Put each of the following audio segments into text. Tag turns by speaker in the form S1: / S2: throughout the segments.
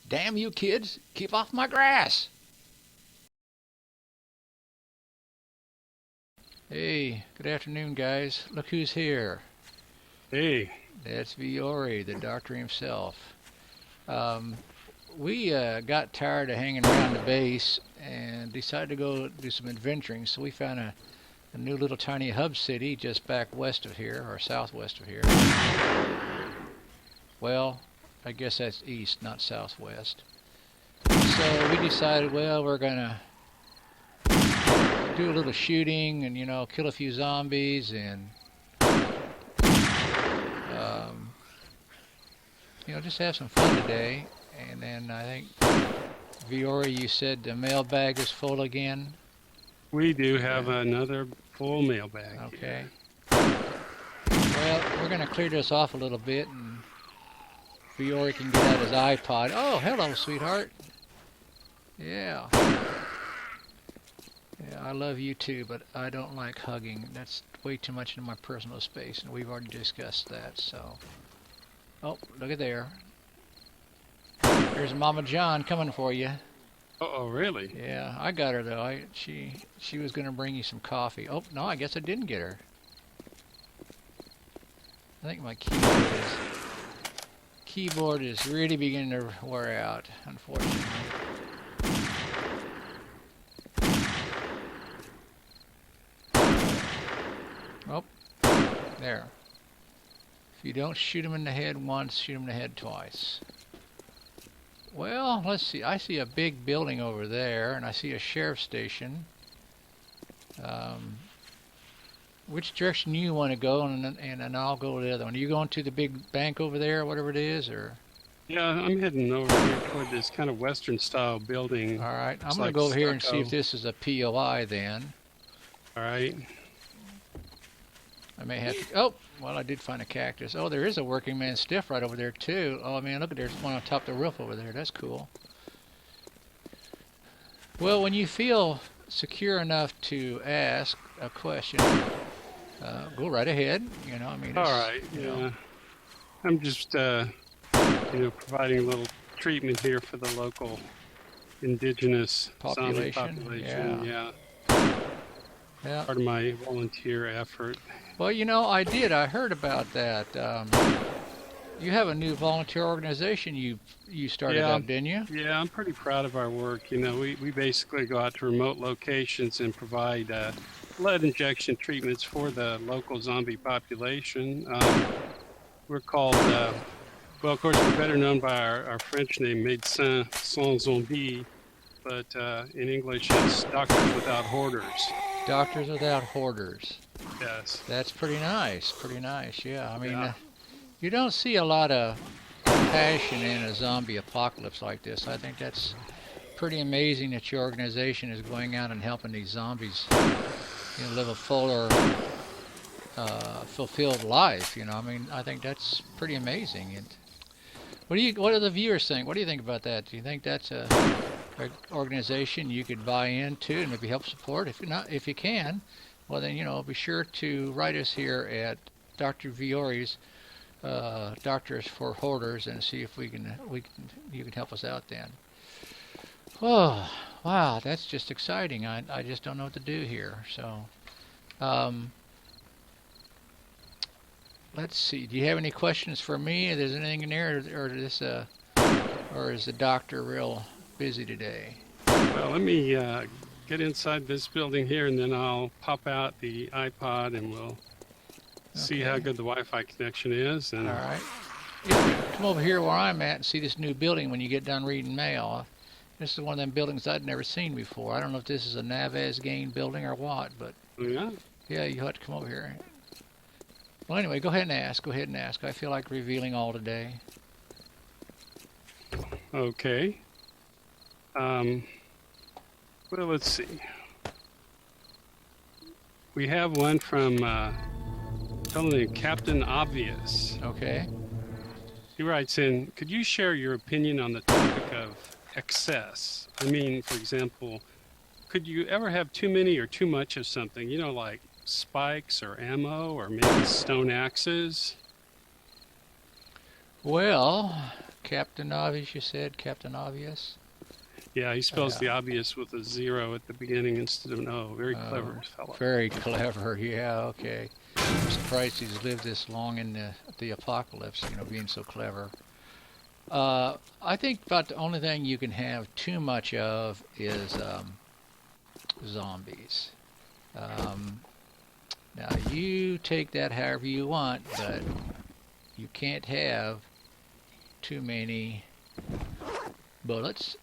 S1: Damn you kids, keep off my grass. Hey, good afternoon, guys. Look who's here.
S2: Hey,
S1: That's Viore, the doctor himself. Um, we got tired of hanging around the base and decided to go do some adventuring, so we found a new little tiny hub city just back west of here, or southwest of here. Well, I guess that's east, not southwest. So we decided, well, we're gonna do a little shooting and kill a few zombies and um, just have some fun today. And then I think Viore, you said the mailbag is full again.
S2: we do have
S1: Yeah.
S2: another full mailbag
S1: Okay.
S2: here.
S1: Well, we're gonna clear this off a little bit, and Viore can get out his iPod. Oh, hello, sweetheart. Yeah. Yeah, I love you too, but I don't like hugging. That's way too much into my personal space, and we've already discussed that, so. Oh, look at there. There's Mama John coming for you.
S2: Oh, really?
S1: Yeah, I got her though. She was gonna bring you some coffee. Oh no, I guess I didn't get her. I think my keyboard is really beginning to wear out, unfortunately. Oh, there. If you don't shoot him in the head once, shoot him in the head twice. Well, let's see. I see a big building over there, and I see a sheriff's station. Um, which direction you want to go, and I'll go to the other one. Are you going to the big bank over there, or whatever it is, or?
S2: Yeah, I'm heading over here toward this kind of Western style building.
S1: All right, I'm
S2: It's
S1: going to
S2: like
S1: go over here and see
S2: stucco.
S1: if this is a POI then.
S2: All right.
S1: I may have to. Oh, well, I did find a cactus. Oh, there is a working man stiff right over there, too. Oh, man, look at there's one on top of the roof over there. That's cool. Well, when you feel secure enough to ask a question, go right ahead. I mean,
S2: All
S1: it's,
S2: right. Yeah. I'm just, providing a little treatment here for the local indigenous zombie
S1: population.
S2: population.
S1: Yeah.
S2: Yeah.
S1: Yeah.
S2: Part of my volunteer effort.
S1: Well, I did. I heard about that. You have a new volunteer organization you started
S2: Yeah.
S1: up, didn't you?
S2: Yeah, I'm pretty proud of our work. We basically go out to remote locations and provide lead injection treatments for the local zombie population. We're called, well, of course, we're better known by our French name, Médecins Sans Zombies, but in English it's Doctors Without Hoarders.
S1: Doctors Without Hoarders.
S2: Yes.
S1: That's pretty nice. Pretty nice. Yeah. I mean,
S2: Yeah.
S1: you don't see a lot of passion in a zombie apocalypse like this. I think that's pretty amazing that your organization is going out and helping these zombies, live a fuller, fulfilled life. I mean, I think that's pretty amazing. What do the viewers think? What do you think about that? Do you think that's a organization you could buy into and maybe help support? If you can, well then be sure to write us here at Dr. Viore's Doctors for Hoarders and see if you can help us out then. Oh, wow, that's just exciting. I just don't know what to do here. So, um, let's see. Do you have any questions for me? Is there anything in there, or is the doctor real busy today?
S2: Well, let me get inside this building here, and then I'll pop out the iPod, and we'll see how
S1: Okay.
S2: good the Wi-Fi connection is.
S1: All
S2: And
S1: right. Yeah, come over here where I'm at and see this new building when you get done reading mail. This is one of them buildings I'd never seen before. I don't know if this is a Navas Gain building or what, but
S2: yeah,
S1: yeah, you have to come over here. Well, anyway, go ahead and ask. Go ahead and ask. I feel like revealing all today.
S2: okay. Um, well, let's see. We have one from a fellow named Captain Obvious.
S1: Okay.
S2: He writes in, could you share your opinion on the topic of excess? I mean, for example, could you ever have too many or too much of something? Like spikes or ammo or maybe stone axes?
S1: Well, Captain Obvious, you said? Captain Obvious?
S2: Yeah, he spells the obvious with a 0 at the beginning instead of an O. Very clever fellow.
S1: Very clever, yeah, okay. I'm surprised he's lived this long in the apocalypse, being so clever. I think about the only thing you can have too much of is zombies. Now, you take that however you want, but you can't have too many bullets.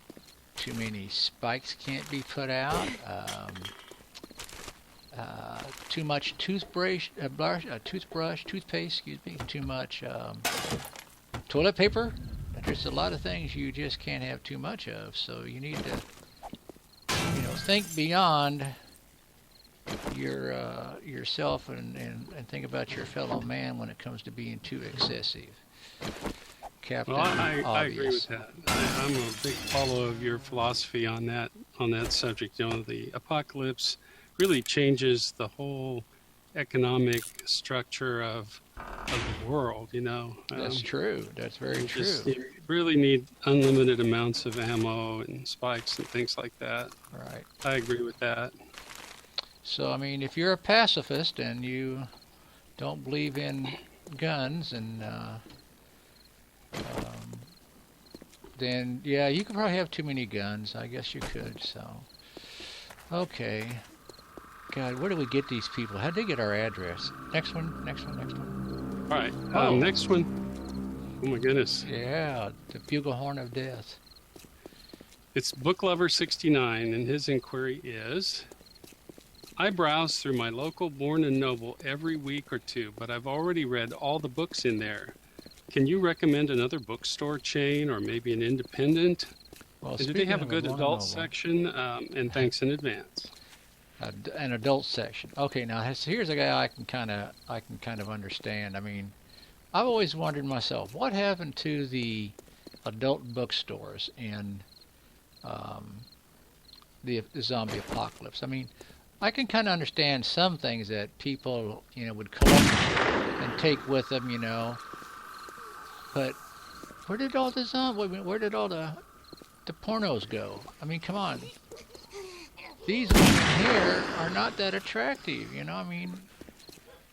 S1: Too many spikes can't be put out. Too much toothpaste, too much toilet paper. There's a lot of things you just can't have too much of, so you need to, think beyond yourself and think about your fellow man when it comes to being too excessive. Captain
S2: Well, I agree with that. I'm a big follower of your philosophy on that subject. The apocalypse really changes the whole economic structure of the world.
S1: That's true. That's very true.
S2: You really need unlimited amounts of ammo and spikes and things like that.
S1: Right.
S2: I agree with that.
S1: So, if you're a pacifist and you don't believe in guns and then, yeah, you could probably have too many guns. I guess you could, so. Okay. God, where do we get these people? How'd they get our address? Next one.
S2: All right.
S1: Oh.
S2: Next one. Oh, my goodness.
S1: Yeah, the Buglehorn of Death.
S2: It's BookLover69, and his inquiry is, I browse through my local Born and Noble every week or two, but I've already read all the books in there. Can you recommend another bookstore chain or maybe an independent?
S1: Well,
S2: do they have a good adult section? And thanks in advance.
S1: An adult section. Okay, now here's a guy I can kind of understand. I've always wondered myself, what happened to the adult bookstores in the zombie apocalypse? I can kind of understand some things that people, would collect and take with them, But where did all the where did all the pornos go? Come on. These women here are not that attractive,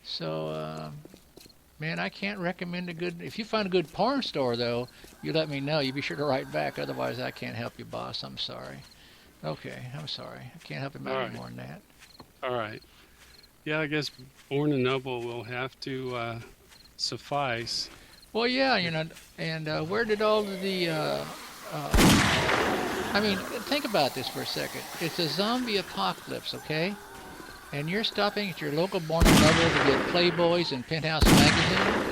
S1: So, man, I can't recommend if you find a good porn store, though, you let me know. You be sure to write back. Otherwise, I can't help you, boss. I'm sorry. Okay, I'm sorry. I can't help you any more than that.
S2: All right. Yeah, I guess Born and Noble will have to suffice.
S1: Well, yeah, and where did all of the, think about this for a second. It's a zombie apocalypse, okay? And you're stopping at your local Born and Noble to get Playboys and Penthouse magazine.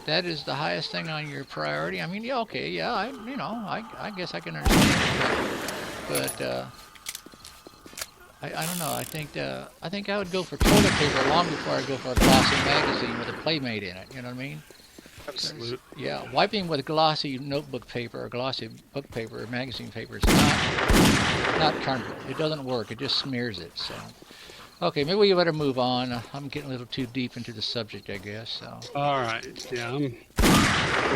S1: That is the highest thing on your priority. Yeah, okay, yeah, I guess I can understand it, but I don't know. I think I would go for toilet paper long before I'd go for a glossy magazine with a Playmate in it. You know what I mean?
S2: Absolutely.
S1: Yeah, wiping with glossy notebook paper or glossy book paper or magazine paper is not comfortable. It doesn't work. It just smears it. So, okay, maybe we better move on. I'm getting a little too deep into the subject, I guess. So.
S2: All right. Yeah, I'm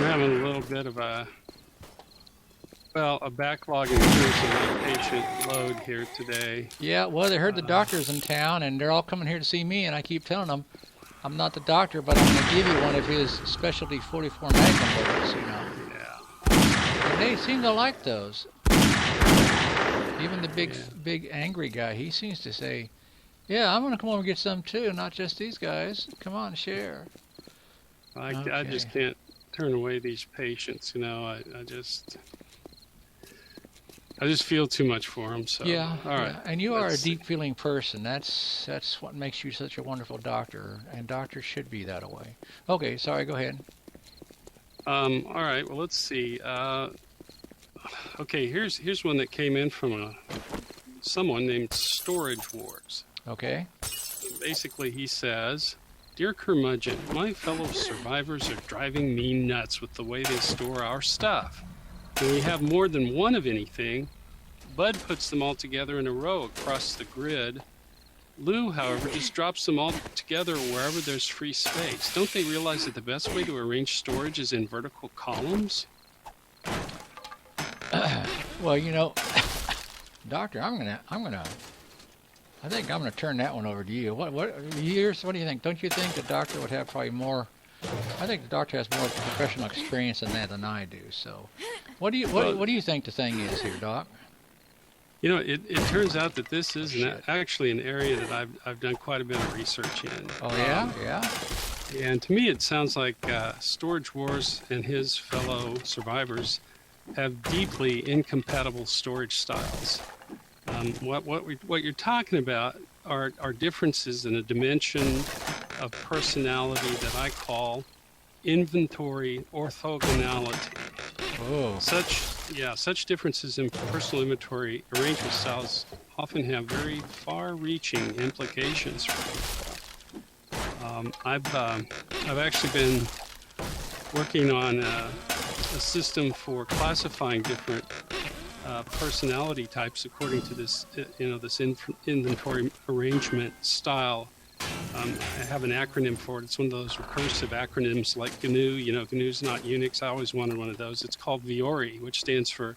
S2: having a little bit of a backlog in terms of my patient load here today.
S1: Yeah, well, they heard the doctor's in town, and they're all coming here to see me, and I keep telling them, I'm not the doctor, but I'm going to give you one of his specialty 44 Magnum bullets,
S2: Yeah.
S1: And they seem to like those. Even the big angry guy, he seems to say, yeah, I'm going to come over and get some too, not just these guys. Come on, share.
S2: I just can't turn away these patients, I just feel too much for them. So
S1: yeah,
S2: all right.
S1: Yeah. And you are a deep feeling person. That's what makes you such a wonderful doctor, and doctors should be that way. Okay, sorry, go ahead.
S2: All right. Well, let's see. Okay, here's one that came in from someone named Storage Wars.
S1: Okay.
S2: Basically, he says, "Dear Curmudgeon, my fellow survivors are driving me nuts with the way they store our stuff. When we have more than one of anything, Bud puts them all together in a row across the grid. Lou, however, just drops them all together wherever there's free space. Don't they realize that the best way to arrange storage is in vertical columns?"
S1: Well, Doctor, I think I'm gonna turn that one over to you. What years? What do you think? Don't you think the doctor would have probably more? I think the doctor has more professional experience in that than I do. So, what do you think the thing is here, Doc?
S2: It turns out that this is
S1: Shit.
S2: actually an area that I've done quite a bit of research in.
S1: Oh yeah, yeah.
S2: And to me, it sounds like Storage Wars and his fellow survivors have deeply incompatible storage styles. What you're talking about are differences in a dimension of personality that I call inventory orthogonality.
S1: Oh,
S2: Such differences in personal inventory arrangement styles often have very far-reaching implications for people. I've actually been working on a system for classifying different personality types according to this, this inventory arrangement style. I have an acronym for it. It's one of those recursive acronyms like GNU. GNU's not Unix. I always wanted one of those. It's called VIORI, which stands for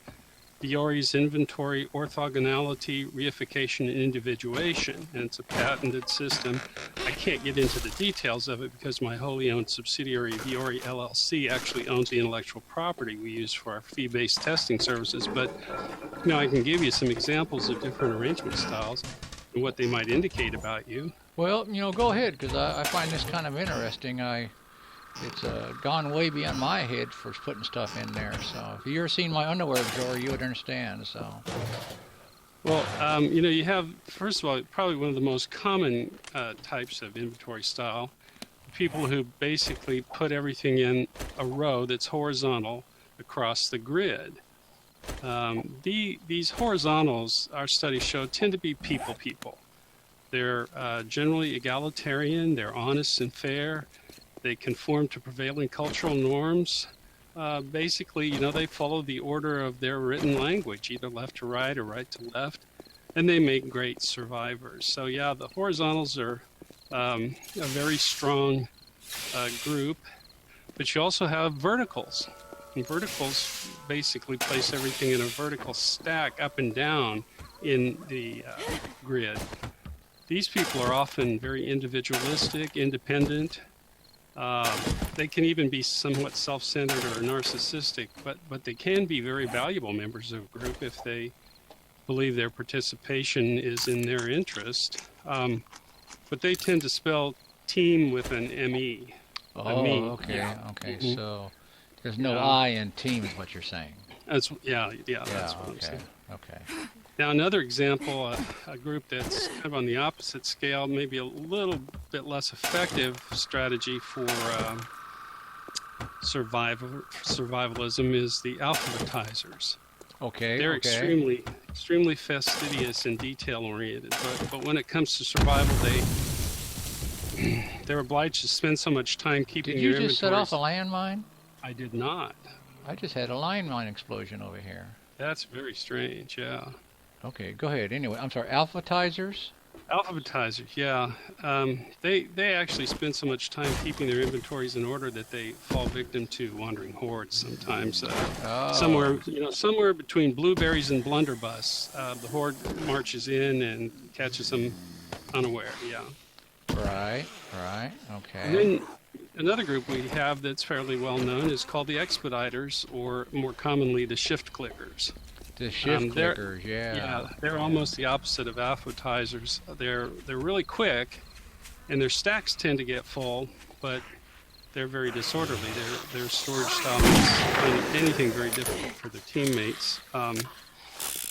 S2: Viori's Inventory Orthogonality, Reification, and Individuation. And it's a patented system. I can't get into the details of it because my wholly owned subsidiary, Viori LLC, actually owns the intellectual property we use for our fee-based testing services. But, I can give you some examples of different arrangement styles and what they might indicate about you.
S1: well, go ahead because I find this kind of interesting. It's gone way beyond my head for putting stuff in there. So if you ever seen my underwear drawer, you would understand. So.
S2: Well, you have, first of all, probably one of the most common types of inventory style, people who basically put everything in a row that's horizontal across the grid. These horizontals, our studies show, tend to be people. They're generally egalitarian, they're honest and fair, they conform to prevailing cultural norms. Basically, they follow the order of their written language, either left to right or right to left, and they make great survivors. So yeah, the horizontals are a very strong group, but you also have verticals. And verticals basically place everything in a vertical stack up and down in the grid. These people are often very individualistic, independent. They can even be somewhat self-centered or narcissistic, but they can be very valuable members of a group if they believe their participation is in their interest. But they tend to spell team with an M-E.
S1: Oh,
S2: me.
S1: okay,
S2: Yeah.
S1: okay.
S2: Mhm.
S1: So there's no
S2: Yeah.
S1: I in team, is what you're saying.
S2: That's what I'm
S1: Okay,
S2: saying.
S1: okay.
S2: Now, another example, a group that's kind of on the opposite scale, maybe a little bit less effective strategy for survivalism is the alphabetizers.
S1: Okay,
S2: They're
S1: okay.
S2: extremely fastidious and detail-oriented, but when it comes to survival, they're obliged to spend so much time keeping
S1: Did
S2: their
S1: you just set off a
S2: inventories.
S1: landmine?
S2: I did not.
S1: I just had a landmine explosion over here.
S2: That's very strange, yeah.
S1: Okay, go ahead. Anyway, I'm sorry, alphabetizers?
S2: Alphabetizers, yeah. They actually spend so much time keeping their inventories in order that they fall victim to wandering hordes sometimes.
S1: Oh,
S2: Somewhere between blueberries and blunderbuss, the horde marches in and catches them unaware, yeah.
S1: right,
S2: And
S1: okay.
S2: then another group we have that's fairly well known is called the expediters, or more commonly the shift clickers.
S1: The shift
S2: they're-
S1: clickers,
S2: Yeah, they're almost the opposite of alphabetizers. They're really quick, and their stacks tend to get full, but they're very disorderly. Their storage style makes anything very difficult for their teammates.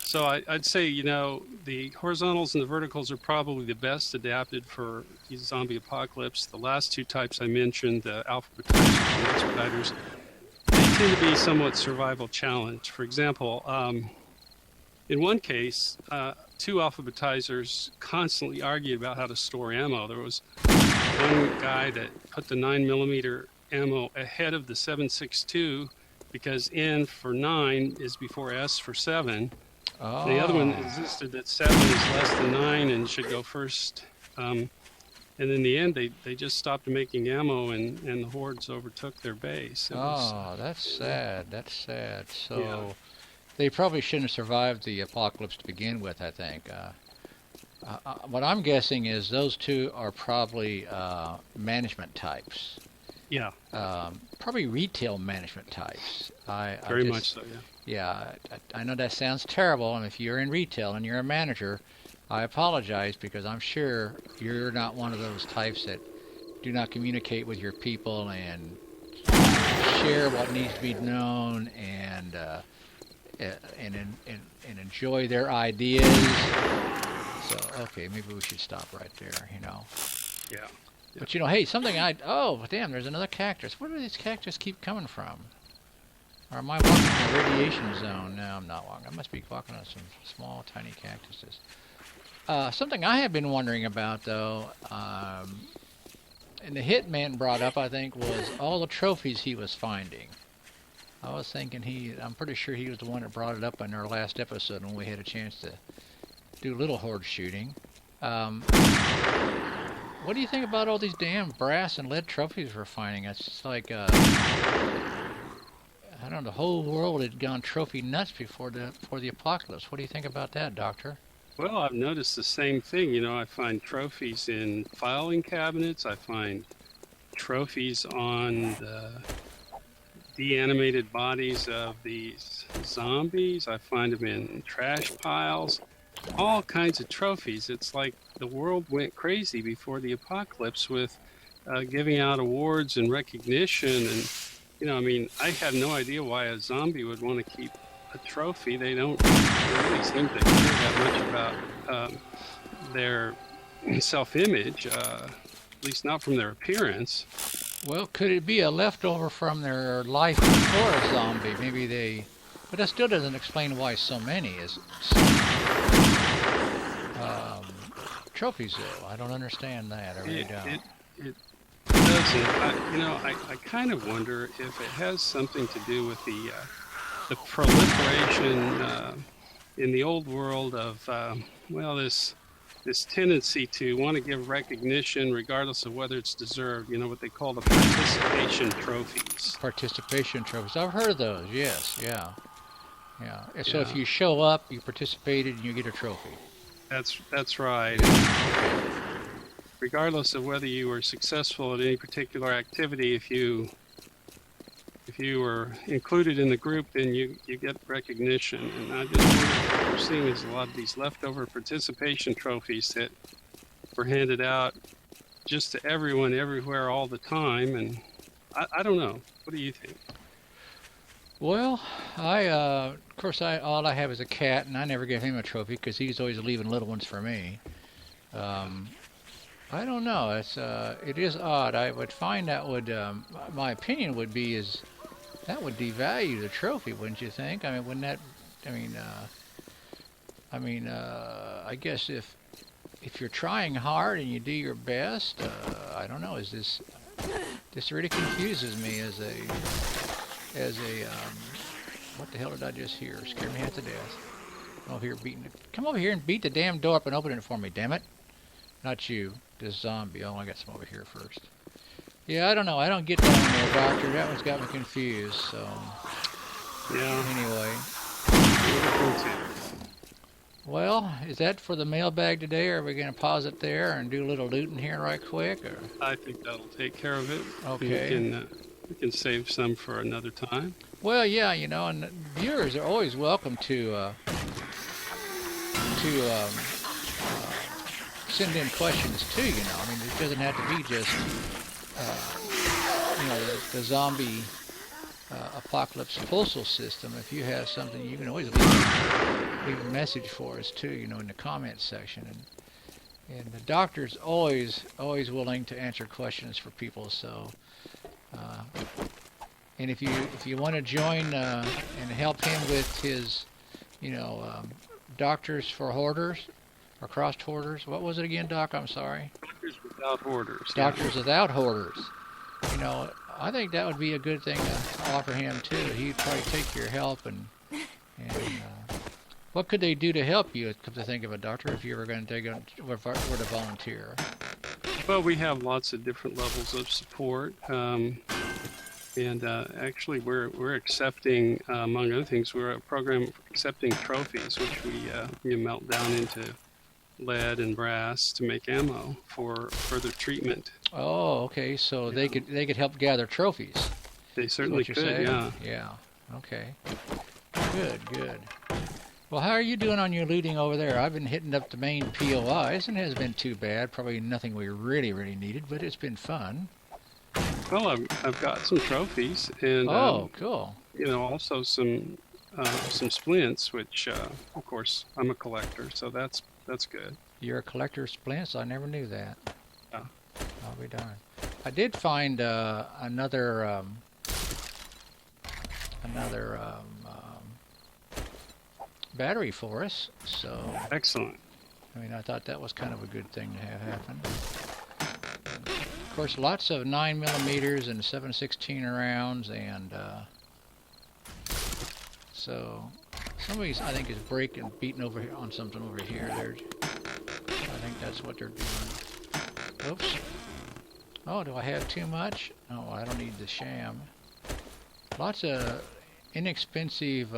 S2: So I'd say, the horizontals and the verticals are probably the best adapted for the zombie apocalypse. The last two types I mentioned, the alphabetizers and expediters, they tend to be somewhat survival challenged. For example, in one case, two alphabetizers constantly argued about how to store ammo. There was one guy that put the 9mm ammo ahead of the 7.62 because N for 9 is before S for 7.
S1: Oh,
S2: The other one insisted that 7 is less than 9 and should go first. And in the end, they just stopped making ammo, and the hordes overtook their base.
S1: oh, that's sad. That's sad. So
S2: Yeah.
S1: they probably shouldn't have survived the apocalypse to begin with, I think. What I'm guessing is those two are probably management types.
S2: Yeah,
S1: Probably retail management types.
S2: very much so. Yeah.
S1: Yeah, I know that sounds terrible, and if you're in retail and you're a manager, I apologize because I'm sure you're not one of those types that do not communicate with your people and share what needs to be known and enjoy their ideas. So, okay, maybe we should stop right there, you know.
S2: Yeah.
S1: But, you know, hey, oh, damn, there's another cactus. Where do these cactus keep coming from? Or am I walking in a radiation zone? No, I'm not walking. I must be walking on some small, tiny cactuses. Something I have been wondering about, though, and the hitman brought up, I think, was all the trophies he was finding. I was thinking I'm pretty sure he was the one that brought it up in our last episode when we had a chance to do a little horde shooting. What do you think about all these damn brass and lead trophies we're finding? It's just like, I don't know, the whole world had gone trophy nuts before the apocalypse. What do you think about that, Doctor?
S2: Well, I've noticed the same thing. You know, I find trophies in filing cabinets. I find trophies on the deanimated bodies of these zombies. I find them in trash piles. All kinds of trophies. It's like the world went crazy before the apocalypse with giving out awards and recognition. And, you know, I mean, I have no idea why a zombie would want to keep a trophy. They don't really seem to care that much about their self-image, at least not from their appearance.
S1: Well, could it be a leftover from their life before a zombie? But that still doesn't explain why so many trophies, though. I don't understand that. I really don't.
S2: It doesn't. I kind of wonder if it has something to do with the proliferation in the old world of this tendency to want to give recognition regardless of whether it's deserved. You know, what they call the participation trophies.
S1: Participation trophies. I've heard of those. Yes. Yeah. Yeah. So
S2: Yeah.
S1: if you show up, you participated, and you get a trophy.
S2: That's right. Regardless of whether you were successful at any particular activity, if you were included in the group, then you get recognition. And I just wonder what we're seeing is a lot of these leftover participation trophies that were handed out just to everyone, everywhere, all the time. And I don't know. What do you think?
S1: Well, of course, all I have is a cat, and I never give him a trophy because he's always leaving little ones for me. I don't know. It is odd. I would find that my opinion would be is that would devalue the trophy, wouldn't you think? I mean, wouldn't that? I guess if you're trying hard and you do your best, I don't know. This really confuses me as a what the hell did I just hear? Scared me half to death. Come over here and beat the damn door up and open it for me, damn it. Not you, this zombie. Oh, I got some over here first. Yeah, I don't know. I don't get down there, Doctor. That one's got me confused, so.
S2: Yeah.
S1: Anyway. Well, is that for the mailbag today, or are we going to pause it there and do a little looting here right quick? Or?
S2: I think that'll take care of it.
S1: Okay.
S2: We can save some for another time.
S1: Well, yeah, you know, and viewers are always welcome to send in questions too. You know, I mean, it doesn't have to be just the zombie apocalypse postal system. If you have something, you can always leave a message for us too. You know, in the comments section, and the doctor's always willing to answer questions for people. So. And if you want to join and help him with his, Doctors for Hoarders or Crossed Hoarders, what was it again, Doc? I'm sorry.
S2: Doctors Without Hoarders.
S1: Doctors Without Hoarders. You know, I think that would be a good thing to offer him too. He'd probably take your help and what could they do to help you? Come to think of it, Doctor, if you were going to were to volunteer.
S2: Well, we have lots of different levels of support. And actually, we're accepting, among other things, we're a program accepting trophies, which we melt down into lead and brass to make ammo for further treatment.
S1: Oh, okay. So
S2: Yeah.
S1: they could help gather trophies.
S2: They
S1: Is
S2: certainly
S1: what you're
S2: could,
S1: saying?
S2: yeah.
S1: Yeah. Okay. Good. Good. Well, how are you doing on your looting over there? I've been hitting up the main POIs, and it hasn't been too bad. Probably nothing we really needed, but it's been fun.
S2: Well, I've got some trophies, and
S1: Oh, cool.
S2: also some splints, which of course I'm a collector, so that's good.
S1: You're a collector of splints? I never knew that.
S2: Yeah.
S1: I'll be darned. I did find another battery for us, so
S2: Excellent.
S1: I mean, I thought that was kind of a good thing to have happen. Of course, lots of 9mm and 7.16 rounds, and so somebody's, I think, is beating over here on something over here. I think that's what they're doing. Oops. Oh, do I have too much? Oh, I don't need the sham. Lots of inexpensive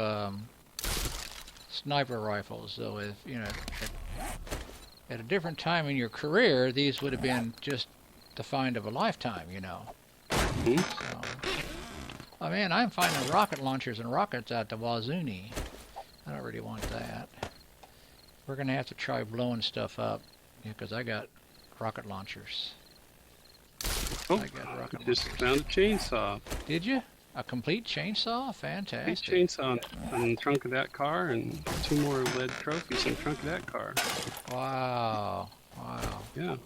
S1: sniper rifles, though. If you know, at a different time in your career, these would have been just the find of a lifetime, you know.
S2: Mm-hmm.
S1: So, oh man, I'm finding rocket launchers and rockets out the wazoonie. I don't really want that. We're gonna have to try blowing stuff up, because I got rocket launchers.
S2: Oh,
S1: I got rocket
S2: just
S1: launchers.
S2: found a chainsaw.
S1: Did you? A complete chainsaw? Fantastic.
S2: Complete chainsaw in the trunk of that car, and 2 more lead trophies in the trunk of that car.
S1: Wow. Wow.
S2: Yeah.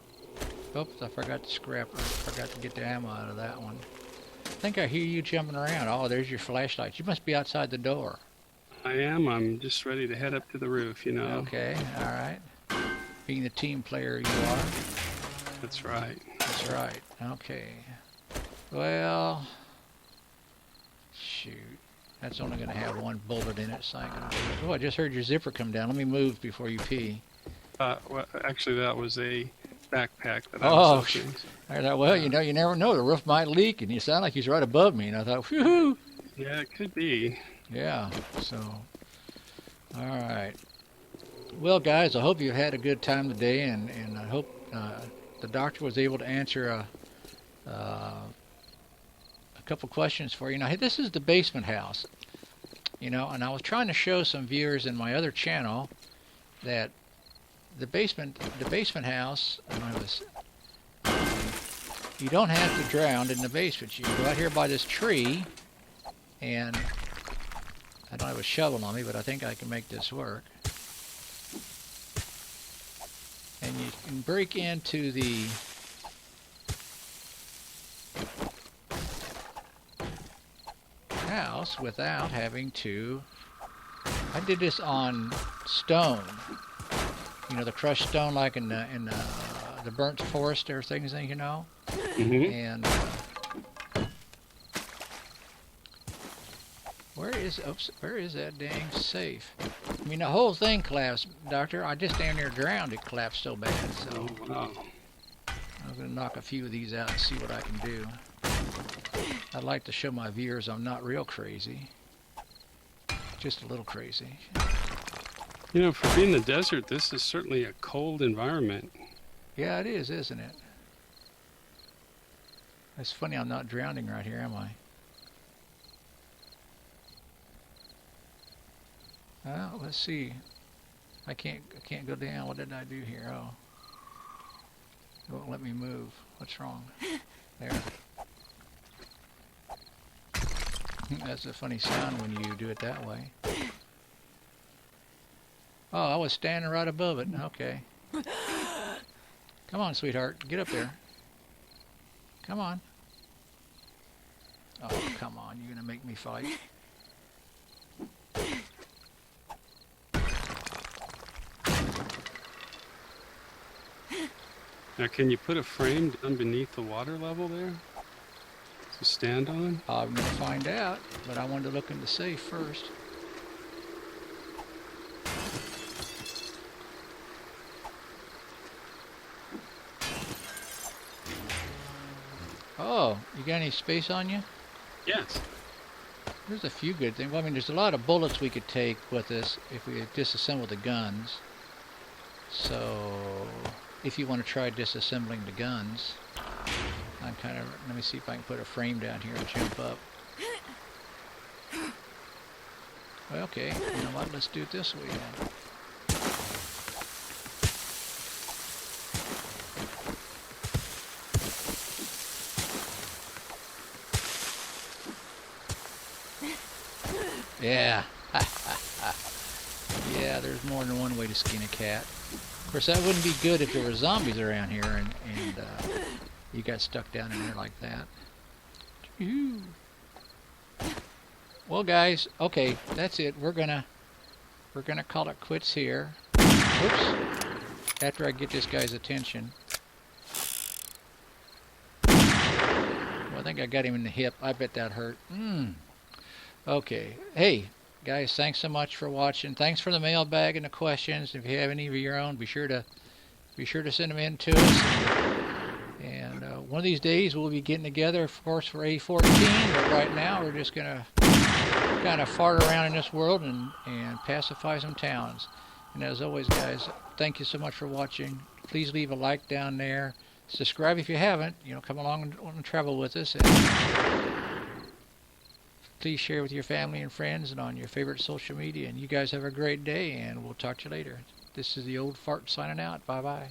S1: Oops, I forgot to scrap. I forgot to get the ammo out of that one. I think I hear you jumping around. Oh, there's your flashlight. You must be outside the door.
S2: I am. I'm just ready to head up to the roof, you know.
S1: Okay, all right. Being the team player you are.
S2: That's right.
S1: That's right. Okay. Well, shoot. That's only going to have one bullet in it, so I can... Oh, I just heard your zipper come down. Let me move before you pee.
S2: Well, actually, that was a backpack that I
S1: Oh,
S2: was opening.
S1: I thought, well, you know, you never know. The roof might leak, and you sound like he's right above me. And I thought, whew.
S2: Yeah, it could be.
S1: Yeah, so, all right. Well, guys, I hope you had a good time today, and I hope the doctor was able to answer a couple questions for you. Now, this is the basement house, you know, and I was trying to show some viewers in my other channel that the basement house, you don't have to drown in the basement. You go out here by this tree, and I don't have a shovel on me, but I think I can make this work. And you can break into the house without having to... I did this on stone. You know, the crushed stone, like in the burnt forest or things, you know?
S2: Mm-hmm.
S1: And where is that dang safe? I mean, the whole thing collapsed, Doctor. I just down there drowned. It collapsed so bad. So
S2: Oh, wow.
S1: I'm going to knock a few of these out and see what I can do. I'd like to show my viewers I'm not real crazy. Just a little crazy.
S2: You know, for being the desert, this is certainly a cold environment.
S1: Yeah, it is, isn't it? It's funny I'm not drowning right here, am I? Well, let's see. I can't go down. What did I do here? Oh. It won't let me move. What's wrong? There. That's a funny sound when you do it that way. Oh, I was standing right above it. Okay. Come on, sweetheart. Get up there. Come on. Oh, come on. You're going to make me fight.
S2: Now, can you put a frame down beneath the water level there to stand on?
S1: I'm going to find out, but I wanted to look in the safe first. Oh, you got any space on you?
S2: Yes.
S1: There's a few good things. Well, I mean, there's a lot of bullets we could take with this if we disassemble the guns. So, if you want to try disassembling the guns, I'm kind of, let me see if I can put a frame down here and jump up. Well, okay, you know what, let's do it this way then. Yeah. Yeah, there's more than one way to skin a cat. Of course, that wouldn't be good if there were zombies around here and you got stuck down in there like that. Well, guys, okay, that's it. We're gonna call it quits here. Oops. After I get this guy's attention. Well, I think I got him in the hip. I bet that hurt. Okay. Hey, guys, thanks so much for watching. Thanks for the mailbag and the questions. If you have any of your own, be sure to send them in to us. And one of these days we'll be getting together, of course, for A14. But right now we're just gonna kind of fart around in this world and pacify some towns. And as always, guys, thank you so much for watching. Please leave a like down there. Subscribe if you haven't. You know, come along and travel with us. And please share with your family and friends and on your favorite social media. And you guys have a great day, and we'll talk to you later. This is the old fart signing out. Bye-bye.